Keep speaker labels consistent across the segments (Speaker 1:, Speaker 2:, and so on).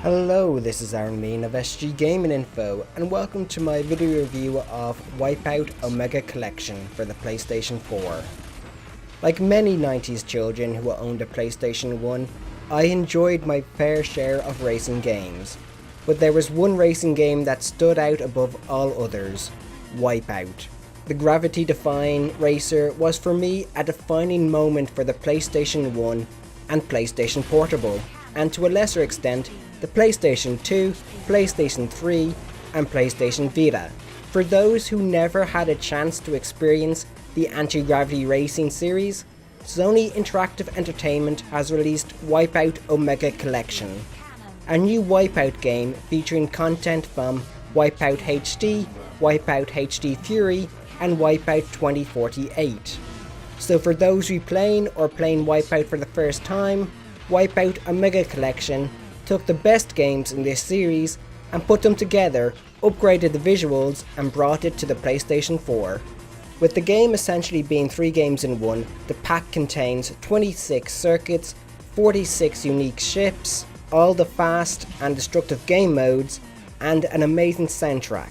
Speaker 1: Hello, this is Aaron Mean of SG Gaming Info, and welcome to my video review of Wipeout Omega Collection for the PlayStation 4. Like many 90s children who owned a PlayStation 1, I enjoyed my fair share of racing games, but there was one racing game that stood out above all others: Wipeout. The gravity-defying racer was for me a defining moment for the PlayStation 1 and PlayStation Portable, and to a lesser extent, the PlayStation 2, PlayStation 3, and PlayStation Vita. For those who never had a chance to experience the anti-gravity racing series, Sony Interactive Entertainment has released Wipeout Omega Collection, a new Wipeout game featuring content from Wipeout HD, Wipeout HD Fury, and Wipeout 2048. So for those replaying or playing Wipeout for the first time, Wipeout Omega Collection took the best games in this series and put them together, upgraded the visuals, and brought it to the PlayStation 4. With the game essentially being 3 games in one, the pack contains 26 circuits, 46 unique ships, all the fast and destructive game modes, and an amazing soundtrack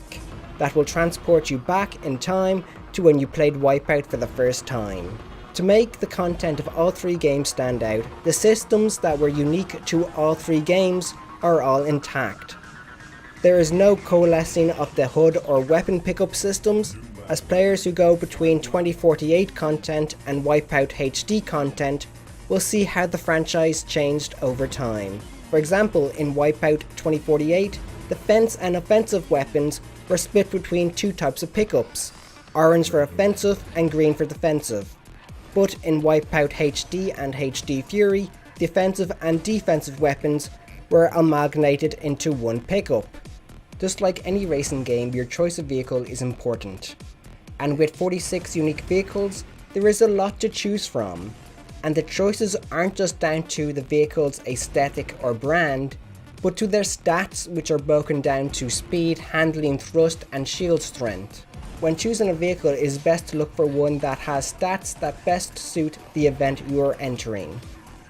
Speaker 1: that will transport you back in time to when you played Wipeout for the first time. To make the content of all 3 games stand out, the systems that were unique to all 3 games are all intact. There is no coalescing of the HUD or weapon pickup systems, as players who go between 2048 content and Wipeout HD content will see how the franchise changed over time. For example, in Wipeout 2048, defense and offensive weapons were split between 2 types of pickups: orange for offensive and green for defensive. But in Wipeout HD and HD Fury, the offensive and defensive weapons were amalgamated into one pickup. Just like any racing game, your choice of vehicle is important. And with 46 unique vehicles, there is a lot to choose from. And the choices aren't just down to the vehicle's aesthetic or brand, but to their stats, which are broken down to speed, handling, thrust, and shield strength. When choosing a vehicle, it is best to look for one that has stats that best suit the event you are entering.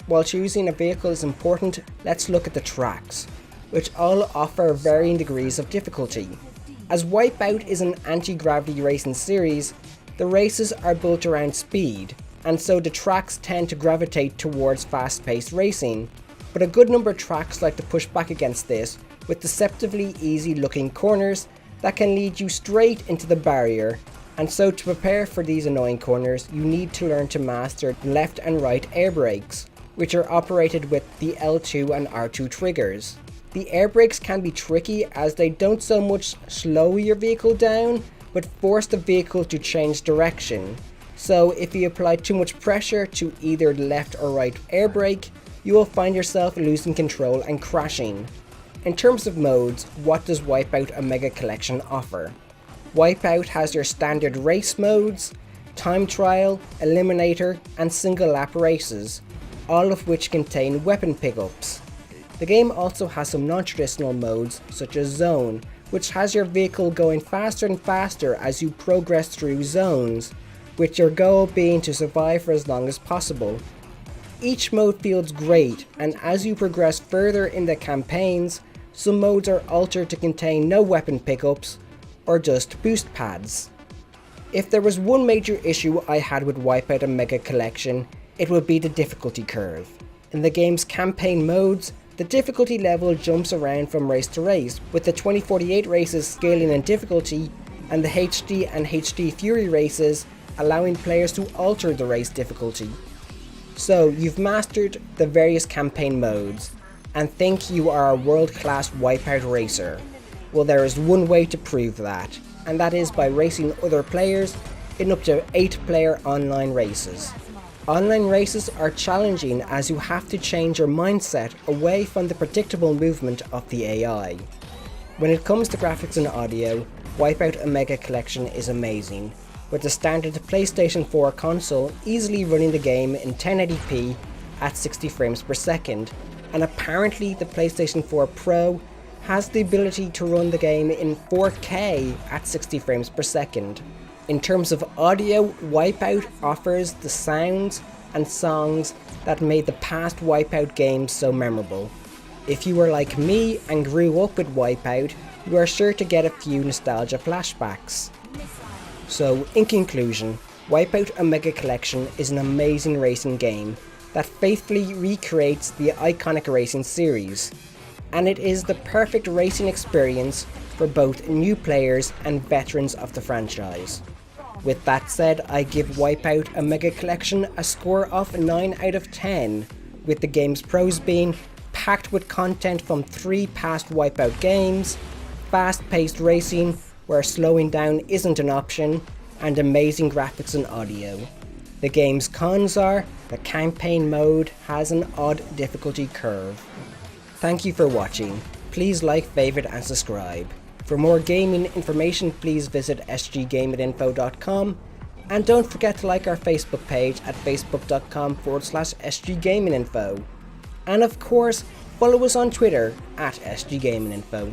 Speaker 1: While choosing a vehicle is important, let's look at the tracks, which all offer varying degrees of difficulty. As Wipeout is an anti-gravity racing series, the races are built around speed, and so the tracks tend to gravitate towards fast-paced racing, but a good number of tracks like to push back against this, with deceptively easy-looking corners that can lead you straight into the barrier, and so to prepare for these annoying corners, you need to learn to master the left and right air brakes, which are operated with the L2 and R2 triggers. The air brakes can be tricky as they don't so much slow your vehicle down, but force the vehicle to change direction. So if you apply too much pressure to either the left or right air brake, you will find yourself losing control and crashing. In terms of modes, what does Wipeout Omega Collection offer? Wipeout has your standard race modes, time trial, eliminator, and single lap races, all of which contain weapon pickups. The game also has some non-traditional modes such as zone, which has your vehicle going faster and faster as you progress through zones, with your goal being to survive for as long as possible. Each mode feels great, and as you progress further in the campaigns, some modes are altered to contain no weapon pickups, or just boost pads. If there was one major issue I had with Wipeout Omega Collection, it would be the difficulty curve. In the game's campaign modes, the difficulty level jumps around from race to race, with the 2048 races scaling in difficulty, and the HD and HD Fury races allowing players to alter the race difficulty. So you've mastered the various campaign modes, and think you are a world-class Wipeout racer. Well, there is one way to prove that, and that is by racing other players in up to 8-player online races. Online races are challenging as you have to change your mindset away from the predictable movement of the AI. When it comes to graphics and audio, Wipeout Omega Collection is amazing, with the standard PlayStation 4 console easily running the game in 1080p at 60 frames per second, and apparently the PlayStation 4 Pro has the ability to run the game in 4K at 60 frames per second. In terms of audio, Wipeout offers the sounds and songs that made the past Wipeout games so memorable. If you were like me and grew up with Wipeout, you are sure to get a few nostalgia flashbacks. So, in conclusion, Wipeout Omega Collection is an amazing racing game that faithfully recreates the iconic racing series, and it is the perfect racing experience for both new players and veterans of the franchise. With that said, I give Wipeout Omega Collection a score of 9 out of 10, with the game's pros being packed with content from 3 past Wipeout games, fast-paced racing where slowing down isn't an option, and amazing graphics and audio. The game's cons are, the campaign mode has an odd difficulty curve. Thank you for watching. Please like, favorite and subscribe. For more gaming information, please visit sggaminginfo.com, and don't forget to like our Facebook page at facebook.com/sggaminginfo. And of course, follow us on Twitter at sggaminginfo.